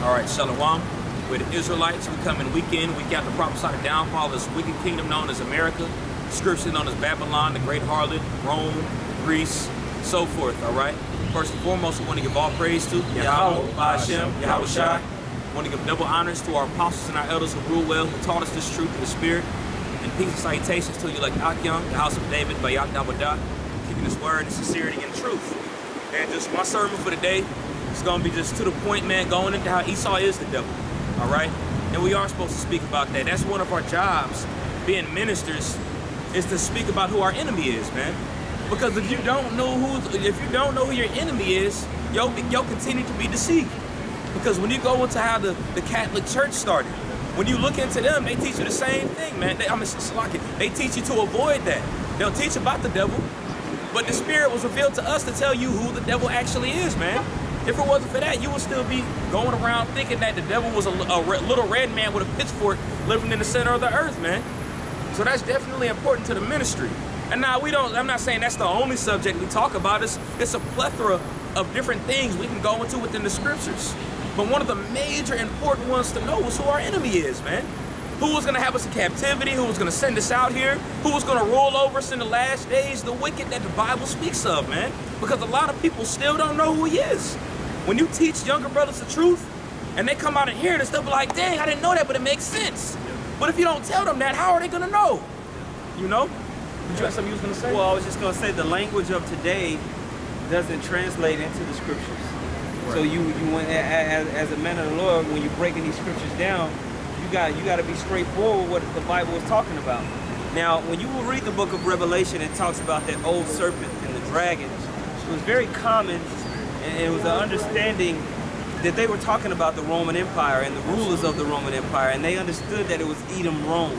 All right, Shalom. We're the Israelites. We come in week in, week out to prophesy the downfall of this wicked kingdom known as America. Scripture known as Babylon, the great harlot, Rome, Greece, so forth, all right? First and foremost, we want to give all praise to Yahweh, Ba'ashem, Yahweh Shai. We want to give double honors to our apostles and our elders who rule well, who taught us this truth in the spirit. And peace and salutations to you like Akyam, the house of David, Bayat Dabadah, keeping this word in sincerity and truth. And just my sermon for today is going to be just to the point, man, going into how Esau is the devil, all right? And we are supposed to speak about that. That's one of our jobs, being ministers, is to speak about who our enemy is, man. Because if you don't know who your enemy is, you'll continue to be deceived. Because when you go into how the Catholic Church started, when you look into them, they teach you the same thing, man. They teach you to avoid that. They'll teach about the devil, but the spirit was revealed to us to tell you who the devil actually is, man. If it wasn't for that, you would still be going around thinking that the devil was a little red man with a pitchfork living in the center of the earth, man. So that's definitely important to the ministry. And now I'm not saying that's the only subject we talk about. It's a plethora of different things we can go into within the scriptures. But one of the major important ones to know is who our enemy is, man. Who was gonna have us in captivity, who was gonna send us out here, who was gonna rule over us in the last days, the wicked that the Bible speaks of, man. Because a lot of people still don't know who he is. When you teach younger brothers the truth, and they come out and hear this, they'll be like, dang, I didn't know that, but it makes sense. But if you don't tell them that, how are they gonna know? You know? Did you have something you was gonna say? Well, I was just gonna say the language of today doesn't translate into the scriptures. Right. So you as a man of the Lord, when you're breaking these scriptures down, you got to be straightforward with what the Bible is talking about. Now, when you will read the book of Revelation, it talks about that old serpent and the dragon. It was very common, and it was an understanding that they were talking about the Roman Empire and the rulers of the Roman Empire, and they understood that it was Edom, Rome.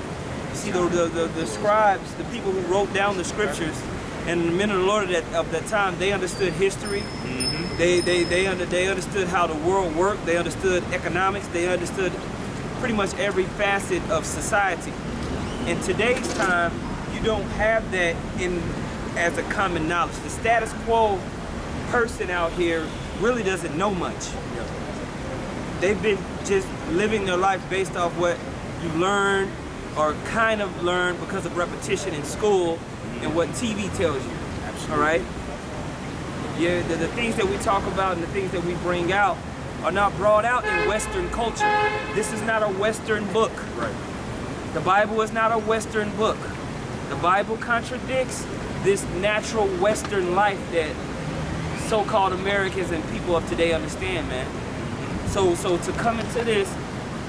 You see, the scribes, the people who wrote down the scriptures, and the men of the Lord of that time, they understood history. Mm-hmm. They understood how the world worked. They understood economics. They understood pretty much every facet of society. In today's time, you don't have that as a common knowledge. The status quo person out here really doesn't know much. They've been just living their life based off what you've learned or kind of learned because of repetition in school and what TV tells you. Absolutely. All right? Yeah, the things that we talk about and the things that we bring out are not brought out in Western culture. This is not a Western book. Right. The Bible is not a Western book. The Bible contradicts this natural Western life that so-called Americans and people of today understand, man. So to come into this,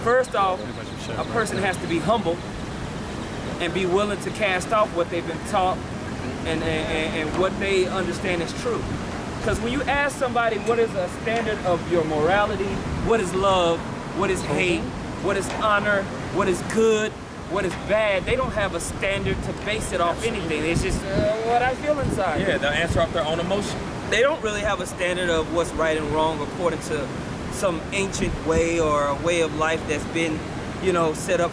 first off, a person has to be humble and be willing to cast off what they've been taught and what they understand is true. Because when you ask somebody what is a standard of your morality, what is love, what is hate, what is honor, what is good, what is bad, they don't have a standard to base it off anything. It's just what I feel inside. Yeah, they'll answer off their own emotion. They don't really have a standard of what's right and wrong according to some ancient way or a way of life that's been, set up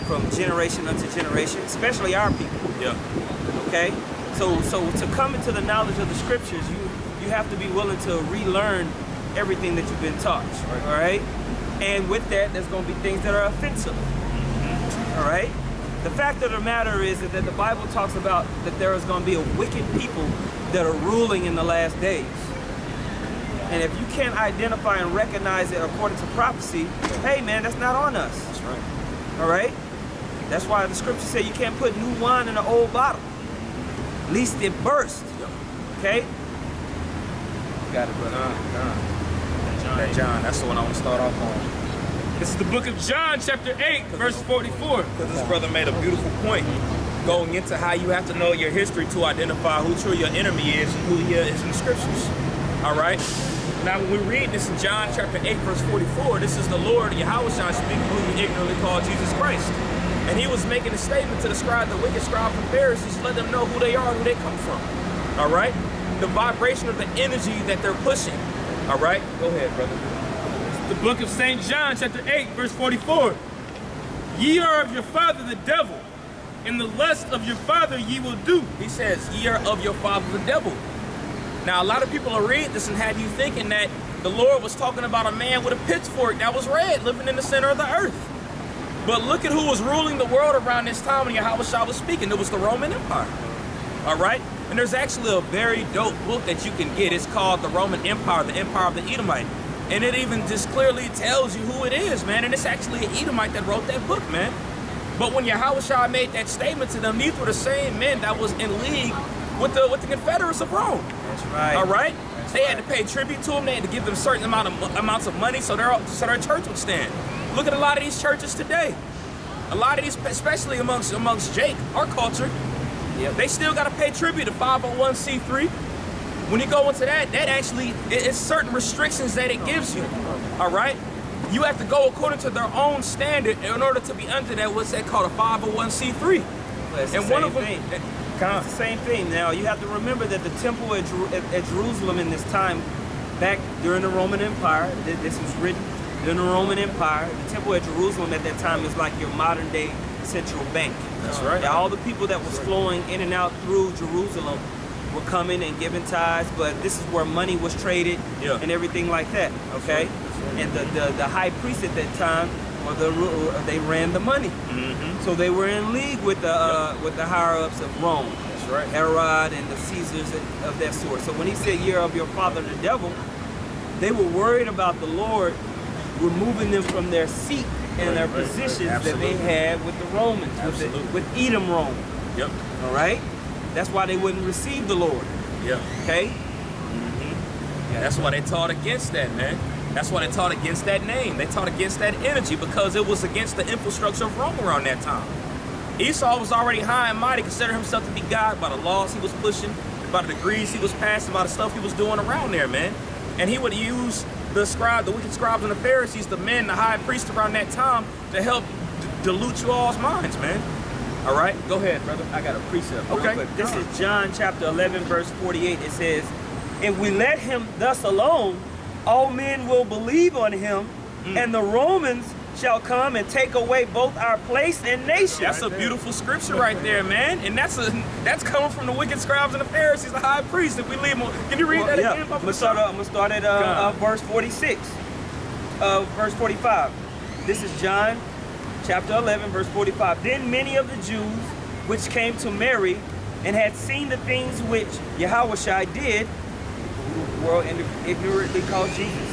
from generation unto generation, especially our people. Yeah. Okay? So to come into the knowledge of the scriptures, you have to be willing to relearn everything that you've been taught. Right. All right? And with that, there's going to be things that are offensive. All right? The fact of the matter is that the Bible talks about that there is going to be a wicked people that are ruling in the last days. And if you can't identify and recognize it according to prophecy, hey man, that's not on us. That's right. All right? That's why the scriptures say you can't put new wine in an old bottle. At least it burst. Okay? Got it, brother. John, that's the one I want to start off on. This is the book of John, chapter 8, verse 44. Because this brother made a beautiful point going into how you have to know your history to identify who truly your enemy is and who he is in the scriptures. All right? Now, when we read this in John chapter 8, verse 44, this is the Lord, Yahweh speaking, who you ignorantly call Jesus Christ. And he was making a statement to describe the wicked scribes and Pharisees, let them know who they are and who they come from. All right? The vibration of the energy that they're pushing. All right? Go ahead, brother. The book of St. John, chapter 8, verse 44. Ye are of your father the devil, and the lust of your father ye will do. He says, ye are of your father the devil. Now, a lot of people will read this and have you thinking that the Lord was talking about a man with a pitchfork that was red living in the center of the earth. But look at who was ruling the world around this time when Yahushua was speaking. It was the Roman Empire. All right? And there's actually a very dope book that you can get. It's called The Roman Empire, the Empire of the Edomite. And it even just clearly tells you who it is, man. And it's actually an Edomite that wrote that book, man. But when Yahushua made that statement to them, these were the same men that was in league with the Confederates of Rome. That's right. All right? They had to pay tribute to them. They had to give them certain amounts of money so their church would stand. Look at a lot of these churches today. A lot of these, especially amongst Jake, our culture, they still got to pay tribute to 501c3. When you go into that actually, it's certain restrictions that it gives you, all right? You have to go according to their own standard in order to be under that, what's that called, a 501c3. Well, it's and the one same of them, thing. It's the same thing. Now, you have to remember that the temple at Jerusalem in this time, back during the Roman Empire, this was written during the Roman Empire, the temple at Jerusalem at that time is like your modern day central bank. That's right. Now, all the people that was flowing in and out through Jerusalem were coming and giving tithes, but this is where money was traded and everything like that, okay? And the high priest at that time, or they ran the money. So they were in league with the higher-ups of Rome. That's right. Herod and the Caesars of that sort. So when he said, year of your father the devil, they were worried about the Lord removing them from their seat and their positions that they had with the Romans, with Edom Rome. Yep. All right? That's why they wouldn't receive the Lord. Yeah. Okay? Yeah, that's why they taught against that, man. That's why they taught against that name. They taught against that energy because it was against the infrastructure of Rome around that time. Esau was already high and mighty, considered himself to be God by the laws he was pushing, by the degrees he was passing, by the stuff he was doing around there, man. And he would use the wicked scribes and the Pharisees, the men, the high priests around that time to help dilute you all's minds, man. All right, go ahead, brother. I got a precept. Okay. Real quick. This is John chapter 11, verse 48. It says, if we let him thus alone, all men will believe on him, and the Romans shall come and take away both our place and nation. That's a beautiful scripture right there, man. And that's coming from the wicked scribes and the Pharisees, the high priests. If we leave them, can you read that again? I'm gonna start at verse 46, verse 45. This is John chapter 11, verse 45. Then many of the Jews which came to Mary and had seen the things which Yahushua did, who the world ignorantly called Jesus,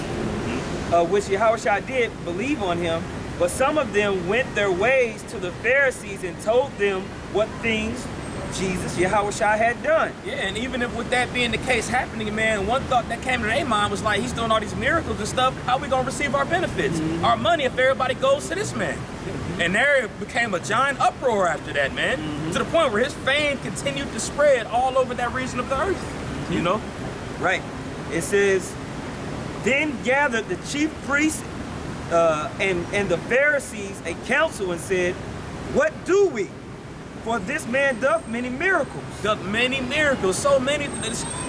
which Yahushua did, believe on him. But some of them went their ways to the Pharisees and told them what things Yahushua had done. Yeah, and even if with that being the case happening, man, one thought that came to their mind was like, he's doing all these miracles and stuff. How are we going to receive our benefits, our money, if everybody goes to this man? And there became a giant uproar after that, man, to the point where his fame continued to spread all over that region of the earth, you know? Right. It says, then gathered the chief priests and the Pharisees a council and said, what do we? For this man doth many miracles. Doth many miracles, so many,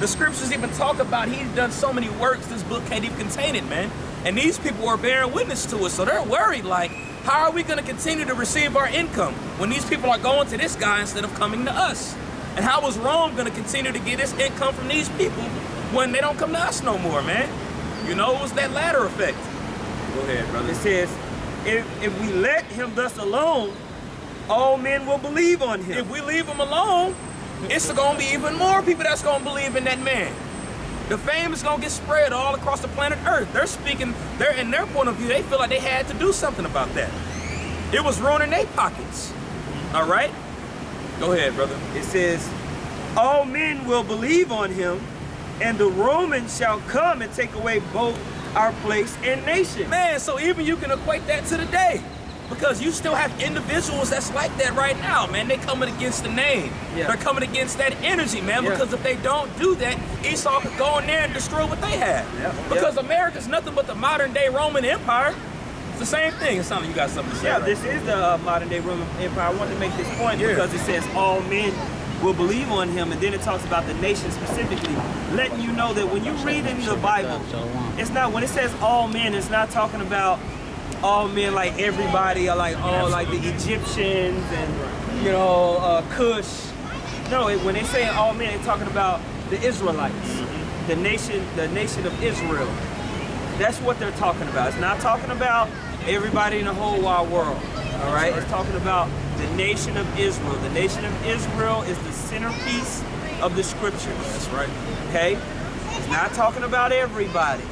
the scriptures even talk about he's done so many works, this book can't even contain it, man. And these people are bearing witness to it, so they're worried, like, how are we going to continue to receive our income when these people are going to this guy instead of coming to us? And how is Rome going to continue to get this income from these people when they don't come to us no more, man? You know, it was that ladder effect. Go ahead, brother. It says, if we let him thus alone, all men will believe on him. If we leave him alone, it's going to be even more people that's going to believe in that man. The fame is going to get spread all across the planet Earth. They're in their point of view, they feel like they had to do something about that. It was ruining their pockets. All right? Go ahead, brother. It says, all men will believe on him, and the Romans shall come and take away both our place and nation. Man, so even you can equate that to today. Because you still have individuals that's like that right now, man. They coming against the name. Yeah. They're coming against that energy, man. Yeah. Because if they don't do that, Esau could go in there and destroy what they have. Yeah. Because America's nothing but the modern day Roman Empire. It's the same thing. It sounds like you got something to say. Yeah, right? this is the modern day Roman Empire. I wanted to make this point because it says all men will believe on him, and then it talks about the nation specifically, letting you know that when you read in the Bible, it's not, when it says all men, it's not talking about all men like everybody, or like all like the Egyptians and Cush. No, when they say all men, they're talking about the Israelites, the nation of Israel. That's what they're talking about. It's not talking about everybody in the whole wide world. All right? It's talking about the nation of Israel. The nation of Israel is the centerpiece of the scriptures. That's right. Okay? It's not talking about everybody.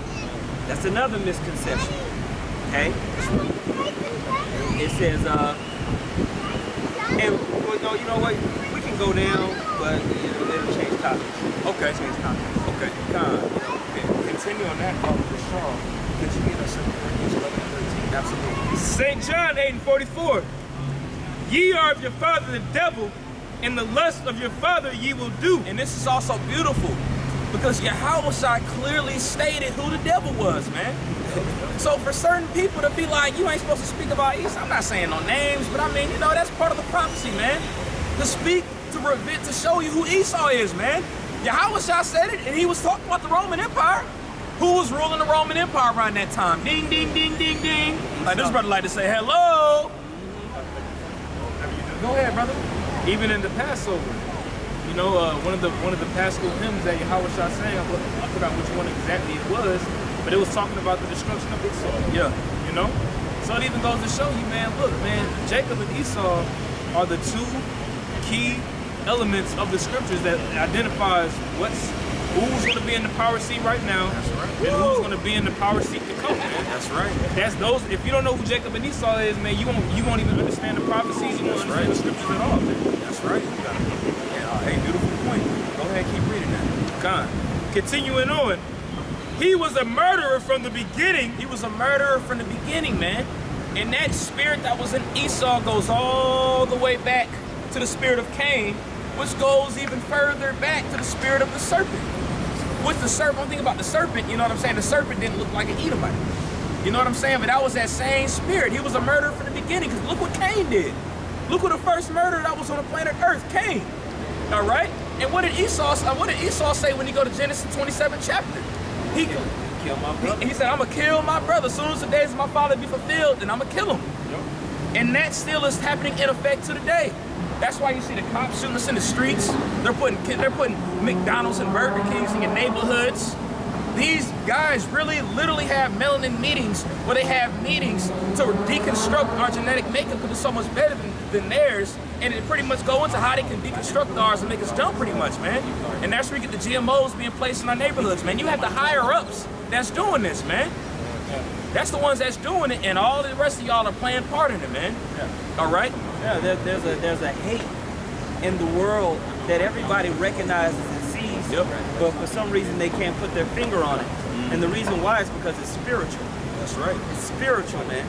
That's another misconception. Okay? It says, and well, no, you know what? We can go down, but it'll change topics. Okay. Change topics. Okay. Continue on that part for sure. Could you get us in Corinthians 11 and 13? Absolutely. St. John 8:44. Ye are of your father the devil, and the lust of your father ye will do. And this is also beautiful because Yahushua clearly stated who the devil was, man. So for certain people to be like, you ain't supposed to speak about Esau, I'm not saying no names, but I mean, that's part of the prophecy, man. To speak, to show you who Esau is, man. Yahushua said it, and he was talking about the Roman Empire. Who was ruling the Roman Empire around that time? Ding, ding, ding, ding, ding. Like this brother like to say hello. Go ahead, brother. Even in the Passover, one of the Paschal hymns that Yahushua sang, I forgot which one exactly it was, but it was talking about the destruction of Esau. Yeah. So it even goes to show you, man, look, man, Jacob and Esau are the two key elements of the scriptures that identifies who's going to be in the power seat right now. That's right. And who's going to be in the power seat to come, man. That's right. That's those. If you don't know who Jacob and Esau is, man, you won't even understand the prophecies. You won't understand the scriptures at all, man. That's right. Hey, beautiful point. Go ahead, keep reading that. God. Continuing on. He was a murderer from the beginning. He was a murderer from the beginning, man. And that spirit that was in Esau goes all the way back to the spirit of Cain, which goes even further back to the spirit of the serpent. With the serpent, I'm thinking about the serpent, you know what I'm saying? The serpent didn't look like an Edomite. You know what I'm saying? But that was that same spirit. He was a murderer from the beginning, because look what Cain did. Look what the first murderer that was on the planet Earth, Cain. All right? And what did Esau say when he go to Genesis 27 chapter? He Kill my brother. He said, I'm going to kill my brother. As soon as the days of my father be fulfilled, then I'm going to kill him. Yep. And that still is happening in effect to today. That's why you see the cops shooting us in the streets. They're putting McDonald's and Burger Kings in your neighborhoods. These guys literally have melanin meetings where they have meetings to deconstruct our genetic makeup because it's so much better than theirs. And it pretty much go into how they can deconstruct ours and make us dumb pretty much, man. And that's where you get the GMOs being placed in our neighborhoods, man. You have the higher ups that's doing this, man. That's the ones that's doing it, and all the rest of y'all are playing part in it, man. Yeah. All right? Yeah, there's a hate in the world that everybody recognizes and sees, Yep. but for some reason they can't put their finger on it. And the reason why is because it's spiritual. That's right. It's spiritual, man.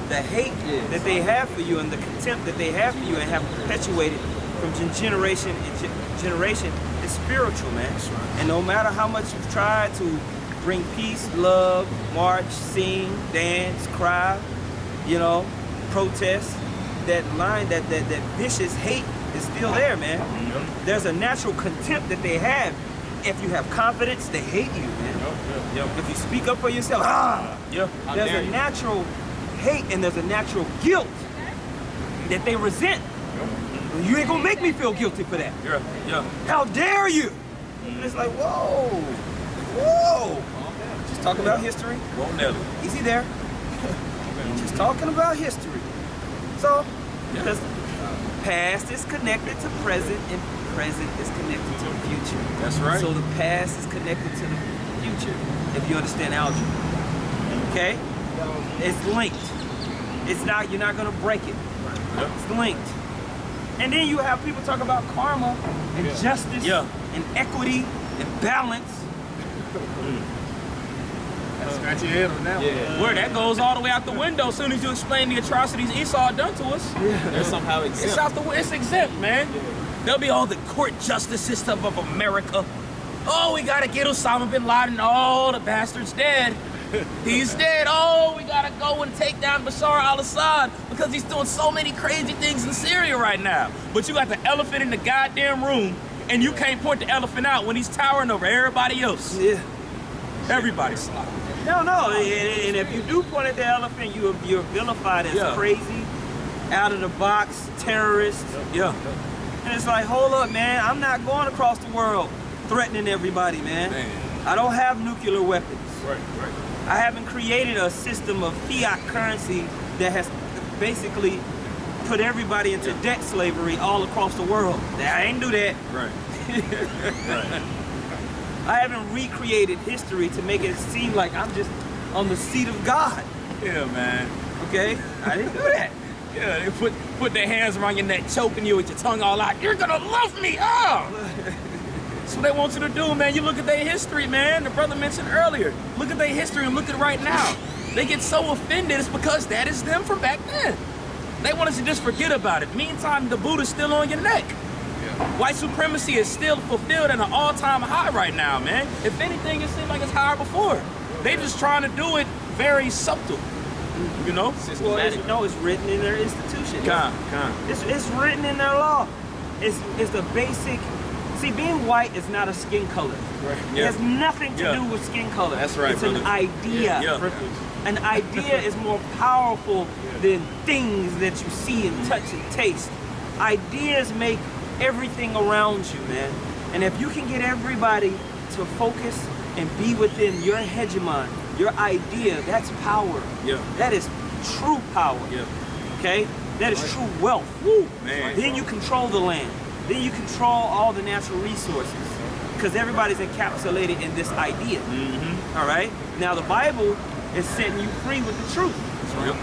The hate that they have for you and the contempt that they have for you and have perpetuated from generation to generation is spiritual, man. That's right. And no matter how much you've tried to bring peace, love, march, sing, dance, cry, protest, that line, that vicious hate is still there, man. Yep. There's a natural contempt that they have. If you have confidence, they hate you, man. Yep. If you speak up for yourself, Yep. there's a natural hate and there's a natural guilt that they resent. You ain't gonna make me feel guilty for that. Yeah. How dare you? And it's like, whoa. Just talking about history. Won't never. Easy there. Just talking about history. So, because past is connected to present and present is connected to the future. That's right. So the past is connected to the future, if you understand algebra. Okay? It's linked. You're not gonna break it. Yep. It's linked. And then you have people talk about karma and justice and equity and balance. Scratch your head on that one. Where that goes all the way out the window as soon as you explain the atrocities Esau done to us. They're somehow exempt. It's exempt, man. There'll be all the court justice system of America. Oh, we gotta get Osama bin Laden. Oh, the bastard's dead. He's dead. Oh, we gotta go and take down Bashar al-Assad because he's doing so many crazy things in Syria right now. But you got the elephant in the goddamn room, and you can't point the elephant out when he's towering over everybody else. Yeah. Everybody's sloppy. No. And if you do point at the elephant, you're vilified as crazy, out of the box, terrorist. Yeah. And it's like, hold up, man. I'm not going across the world threatening everybody, man. I don't have nuclear weapons. Right. I haven't created a system of fiat currency that has basically put everybody into debt slavery all across the world. I ain't do that. Right. Right. I haven't recreated history to make it seem like I'm just on the seat of God. Yeah, man. Okay? I didn't do that. Yeah, they put their hands around your neck, choking you with your tongue all out. You're gonna love me, That's what they want you to do, man. You look at their history, man. The brother mentioned earlier. Look at their history and look at it right now. They get so offended, it's because that is them from back then. They want us to just forget about it. Meantime, the boot is still on your neck. Yeah. White supremacy is still fulfilled at an all-time high right now, man. If anything, it seems like it's higher before. They just trying to do it very subtle. You know? Well, it's written in their institution. It's written in their law. It's the basic. See, being white is not a skin color. Right. It has nothing to do with skin color. That's right, It's brother. an idea. An idea is more powerful than things that you see and touch and taste. Ideas make everything around you, man. And if you can get everybody to focus and be within your hegemon, your idea, that's power. Yeah. That is true power. Yeah. Okay? That is true wealth. Woo. Man. Then you control the land. Then you control all the natural resources. Because everybody's encapsulated in this idea. Mm-hmm. All right? Now the Bible is setting you free with the truth. Yep.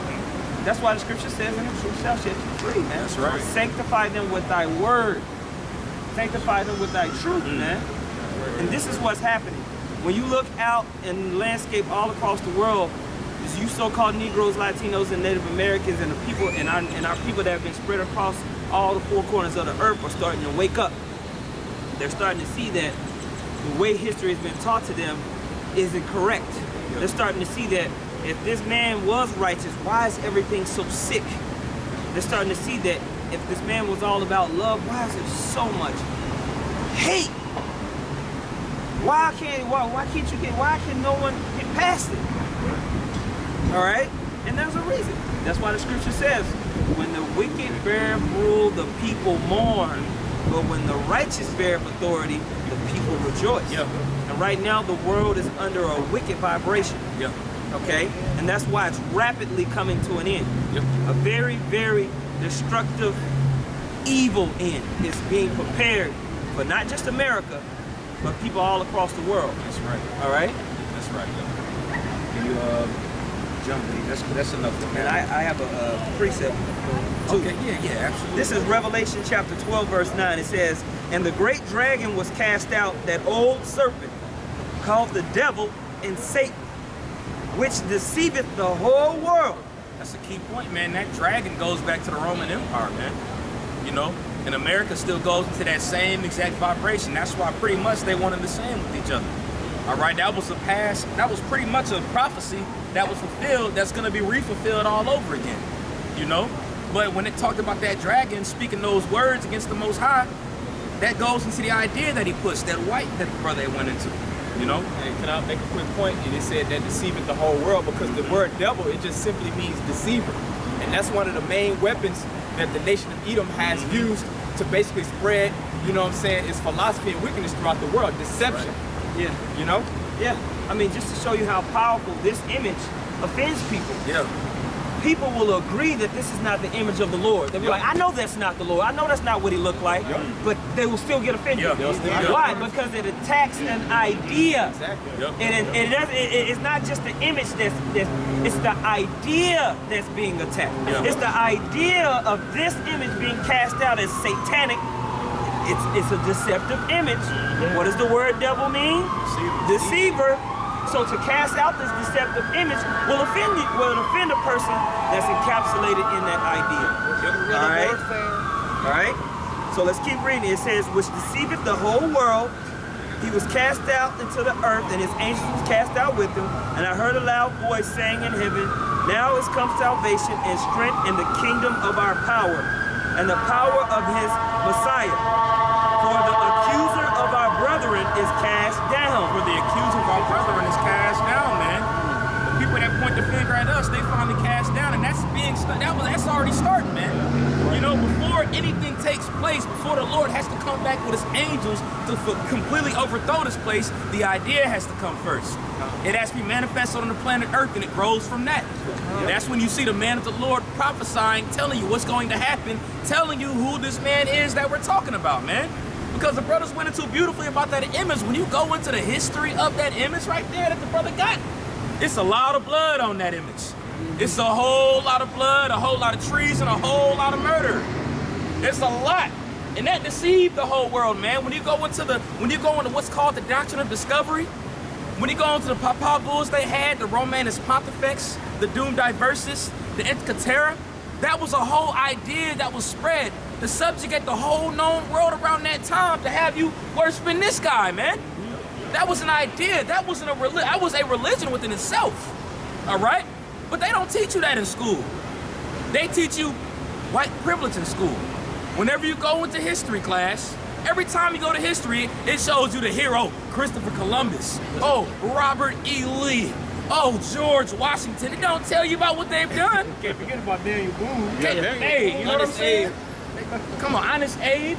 That's why the scripture says, and the truth shall set you free, man. That's right. Sanctify them with thy word. Sanctify them with thy truth, man. And this is what's happening. When you look out in the landscape all across the world, you so-called Negroes, Latinos, and Native Americans, and the people and our people that have been spread across all the four corners of the earth are starting to wake up. They're starting to see that the way history has been taught to them isn't correct. They're starting to see that if this man was righteous, why is everything so sick? They're starting to see that if this man was all about love, why is there so much hate? Why can no one get past it? All right? And there's a reason. That's why the scripture says, when the wicked beareth rule, the people mourn. But when the righteous beareth authority, the people rejoice. Yeah. And right now, the world is under a wicked vibration. Yeah. Okay? And that's why it's rapidly coming to an end. Yep. A very, very destructive, evil end is being prepared for not just America, but people all across the world. That's right. All right? That's right. Can you jump me? That's enough for me. And I have a precept. Okay, yeah, absolutely. This is Revelation chapter 12, verse 9. It says, and the great dragon was cast out, that old serpent, called the devil and Satan, which deceiveth the whole world. That's a key point, man. That dragon goes back to the Roman Empire, man. You know? And America still goes into that same exact vibration. That's why pretty much they wanted the same with each other. All right, that was pretty much a prophecy that was fulfilled that's going to be re-fulfilled all over again, you know? But when it talked about that dragon speaking those words against the Most High, that goes into the idea that he puts, that the brother went into, you know? And can I make a quick point? And it said that deceiveth the whole world, because the word devil, it just simply means deceiver. And that's one of the main weapons that the nation of Edom has used to basically spread, you know what I'm saying, its philosophy and wickedness throughout the world. Deception. Right. Yeah. You know? Yeah. I mean, just to show you how powerful this image offends people. Yeah. People will agree that this is not the image of the Lord. They'll be like, I know that's not the Lord. I know that's not what he looked like. But they will still get offended. Why? Because it attacks an idea. Exactly. And it's not just the image it's the idea that's being attacked. It's the idea of this image being cast out as satanic. It's a deceptive image. What does the word devil mean? Deceiver. So to cast out this deceptive image will offend a person that's encapsulated in that idea. All right? So let's keep reading. It says, which deceiveth the whole world. He was cast out into the earth, and his angels was cast out with him. And I heard a loud voice saying in heaven, now is come salvation and strength in the kingdom of our power, and the power of his Messiah. For the accuser of our brethren is cast down. For the accuser of our brethren is cast down, man. The people that point the finger at us, they finally cast down, and that speaks that's already starting, man. You know, before anything takes place, before the Lord has to come back with his angels to completely overthrow this place, the idea has to come first. It has to be manifested on the planet Earth, and it grows from that. And that's when you see the man of the Lord prophesying, telling you what's going to happen, telling you who this man is that we're talking about, man. Because the brothers went into beautifully about that image. When you go into the history of that image right there that the brother got, it's a lot of blood on that image. It's a whole lot of blood, a whole lot of trees, and a whole lot of murder. It's a lot. And that deceived the whole world, man. When you go into what's called the doctrine of discovery, when you go into the Papa Bulls they had, the Romanus Pontifex, the Doom Diversus, the Enticatera, that was a whole idea that was spread to subjugate the whole known world around that time to have you worshiping this guy, man. That was an idea. That was a religion within itself, all right? But they don't teach you that in school. They teach you white privilege in school. Whenever you go into history class, every time you go to history, it shows you the hero, Christopher Columbus. Oh, Robert E. Lee. Oh, George Washington. It don't tell you about what they've done. Can't forget about Daniel Boone. Hey, you know what I'm saying? Come on, Honest Abe.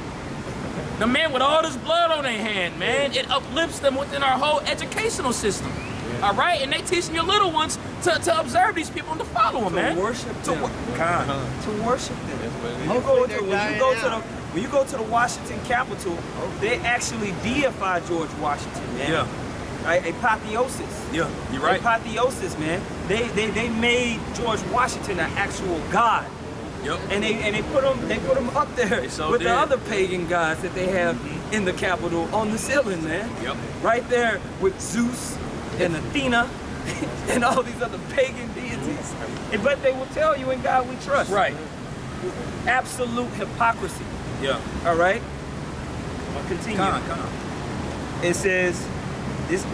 The man with all this blood on their hand, man. It uplifts them within our whole educational system. All right? And they teaching your little ones to observe these people and to follow them, man. To worship them. To worship them. When you go to the Washington Capitol, they actually deify George Washington, man. Yeah. Right? Apotheosis. Yeah, you're right. Apotheosis, man. They made George Washington an actual god. Yep. And they put him up there with the other pagan gods that they have in the Capitol on the ceiling, man. Yep. Right there with Zeus and Athena and all these other pagan deities. But they will tell you, in God we trust. Right. Absolute hypocrisy. Yeah. All right? I'll continue. Come on. It says,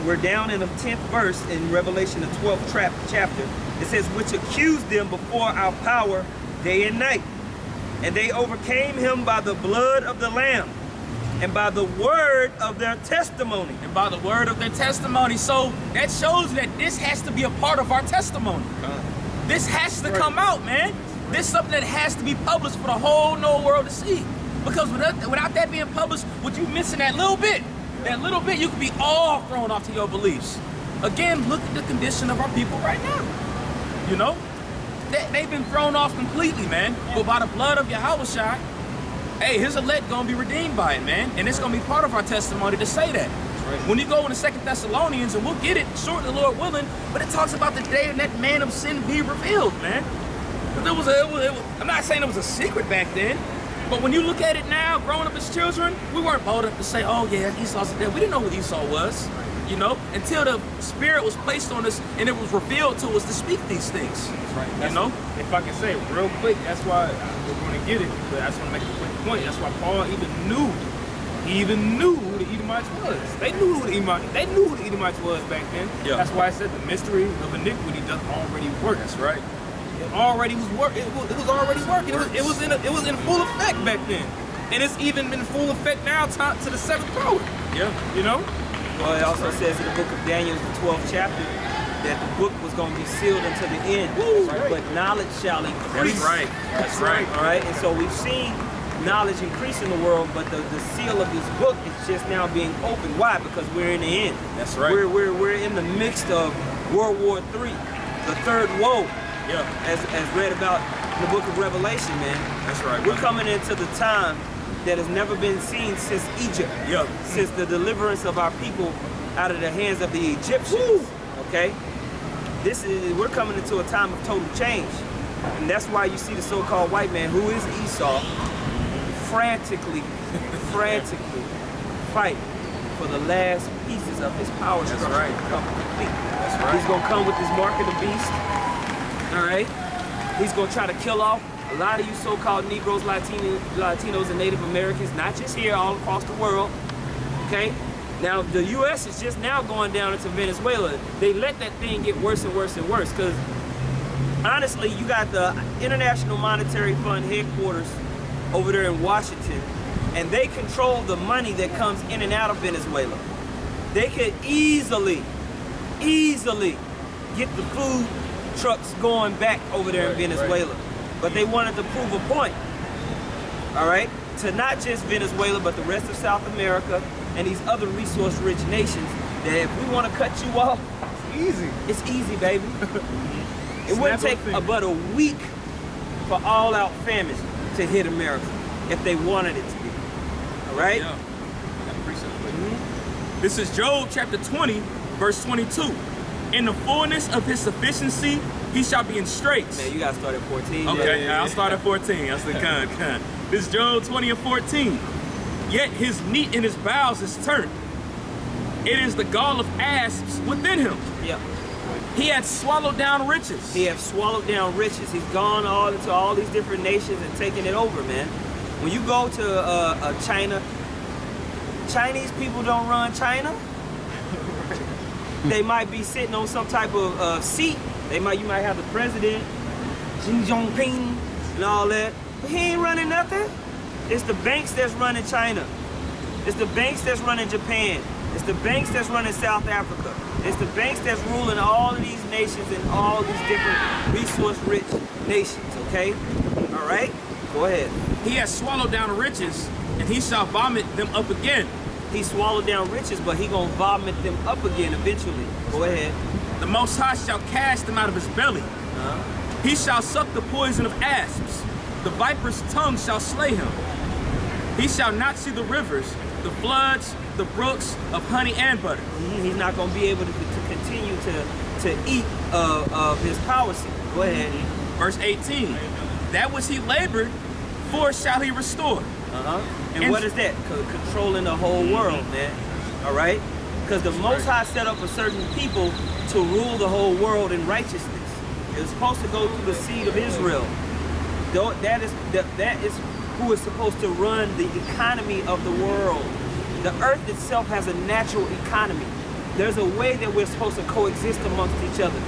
we're down in the 10th verse in Revelation, the 12th chapter. It says, which accused them before our power day and night. And they overcame him by the blood of the Lamb and by the word of their testimony. And by the word of their testimony. So that shows that this has to be a part of our testimony. This has to come out, man. This is something that has to be published for the whole known world to see. Because without that being published, with you missing that little bit, you could be all thrown off to your beliefs. Again, look at the condition of our people right now. You know? They've been thrown off completely, man. But by the blood of Yahushua, hey, his elect gonna be redeemed by it, man. And it's gonna be part of our testimony to say that. Right. When you go into 2 Thessalonians, and we'll get it shortly, Lord willing, but it talks about the day that man of sin be revealed, man. I'm not saying it was a secret back then, but when you look at it now, growing up as children, we weren't bold enough to say, oh yeah, Esau's dead. We didn't know who Esau was, you know, until the Spirit was placed on us and it was revealed to us to speak these things. Right. You know? If I can say it real quick, that's why we're going to get it, but I just want to make a quick point. That's why Paul even knew who the Edomites was. They knew who the Edomites was back then. Yeah. That's why I said the mystery of iniquity does already work. That's right. It already was working. It was already working. It was in full effect back then, and it's even been full effect now to the seventh power. Yeah. You know. Well, it also says in the book of Daniel, the 12th chapter, that the book was going to be sealed until the end. Right. But knowledge shall increase. That's right. That's right. All right. And so we've seen knowledge increase in the world, but the seal of this book is just now being opened. Why? Because we're in the end. That's right. We're in the midst of World War III, the third woe. Yeah. As read about in the book of Revelation, man. That's right. We're coming into the time that has never been seen since Egypt. Yeah. Since the deliverance of our people out of the hands of the Egyptians. Okay? We're coming into a time of total change. And that's why you see the so-called white man, who is Esau, frantically fight for the last pieces of his power structure to come complete. That's right. He's gonna come with his mark of the beast. All right? He's gonna try to kill off a lot of you so-called Negroes, Latinos, and Native Americans, not just here, all across the world. Okay? Now, the U.S. is just now going down into Venezuela. They let that thing get worse and worse and worse, because honestly, you got the International Monetary Fund headquarters over there in Washington, and they control the money that comes in and out of Venezuela. They could easily get the food trucks going back over there in Venezuela. But they wanted to prove a point, all right, to not just Venezuela, but the rest of South America and these other resource-rich nations, that if we want to cut you off, Easy. it's easy, baby. It wouldn't take but a week for all-out famine to hit America if they wanted it to be, all right? Yeah. I got a precept for you. This is Job chapter 20, verse 22. In the fullness of his sufficiency, he shall be in straits. Man, you got to start at 14. Okay, Yeah. I'll start at 14. I said, con. This is Job 20 and 14. Yet his meat in his bowels is turned. It is the gall of asps within him. Yeah. He had swallowed down riches. He has swallowed down riches. He's gone to all these different nations and taken it over, man. When you go to China, Chinese people don't run China. They might be sitting on some type of seat. You might have the president, Xi Jinping, and all that. But he ain't running nothing. It's the banks that's running China. It's the banks that's running Japan. It's the banks that's running South Africa. It's the banks that's ruling all of these nations and all these different resource-rich nations, okay? All right? Go ahead. He has swallowed down riches, and he shall vomit them up again. He swallowed down riches, but he gonna vomit them up again eventually. Go ahead. The Most High shall cast them out of his belly. He shall suck the poison of asps. The viper's tongue shall slay him. He shall not see the rivers, the floods, the brooks of honey and butter. He's not gonna be able to continue to eat of his power seed. Go ahead. Verse 18. That which he labored for shall he restore. And what is that? Controlling the whole world, man. All right? Because the Most High set up a certain people to rule the whole world in righteousness. It was supposed to go through the seed of Israel. That is who is supposed to run the economy of the world. The earth itself has a natural economy. There's a way that we're supposed to coexist amongst each other.